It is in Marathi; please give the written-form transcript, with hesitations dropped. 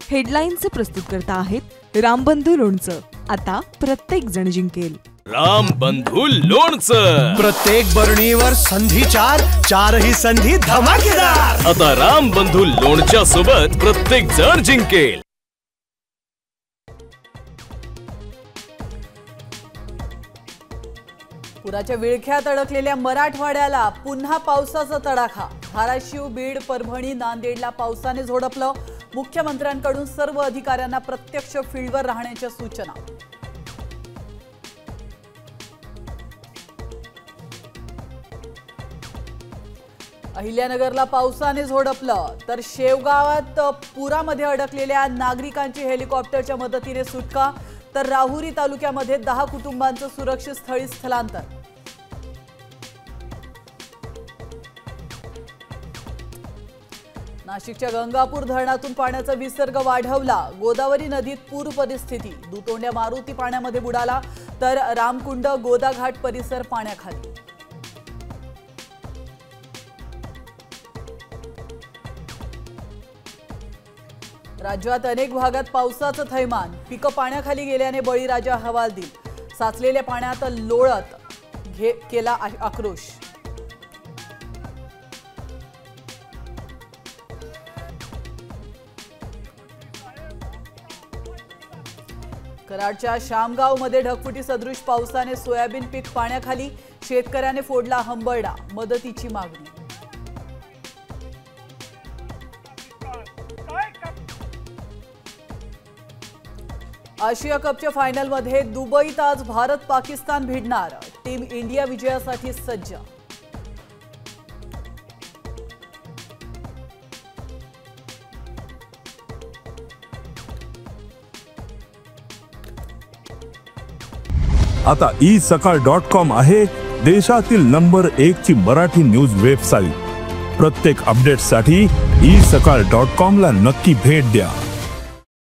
हेडलाईनचे प्रस्तुतकर्ता आहेत रामबंधू लोणचं। आता प्रत्येक जण जिंकेल। रामबंधू लोणचं। प्रत्येक बरणीवर संधी चार, चारही संधी धमाकेदार। आता रामबंधू लोणच्या सोबत प्रत्येक जण जिंकेल। पुराच्या विळख्यात अडकलेल्या मराठवाड्याला पुन्हा पावसाचा तडाखा। धाराशिव, बीड, परभणी, नांदेडला पावसाने झोडपलं। मुख्यमंत्र्यांकडून सर्व अधिकाऱ्यांना प्रत्यक्ष फील्डवर राहण्याच्या सूचना। अहिल्यानगरला पावसाने झोडपलं तर शेवगावात पुरामध्ये अडकलेल्या नागरिकांची हेलिकॉप्टरच्या मदतीने सुटका। तर राहुरी तालुक्यामध्ये 10 कुटुंबांचं सुरक्षित स्थळी स्थलांतर। नाशिकच्या गंगापूर धरणातून पाण्याचा विसर्ग वाढवला। गोदावरी नदीत पूर परिस्थिती। दुतोंड्या मारुती पाण्यामध्ये बुडाला तर रामकुंड, गोदाघाट परिसर पाण्याखाली। राज्यात अनेक भागात पावसाचं थैमान। पिकं पाण्याखाली गेल्याने बळीराजा हवालदिल। साचलेल्या पाण्यात लोळत केला आक्रोश। कराडच्या शामगावमध्ये ढगफुटी सदृश पावसाने सोयाबीन पीक पाण्याखाली। शेतकऱ्याने फोडला हंबरडा, मदतीची मागणी। आशिया कपच्या फायनलमध्ये दुबईत आज भारत पाकिस्तान भिडणार। टीम इंडिया विजयासाठी सज्ज। आता isakal.com आहे देशातील नंबर 1 ची मराठी न्यूज वेबसाईट। प्रत्येक अपडेटसाठी isakal.com ला नक्की भेट द्या।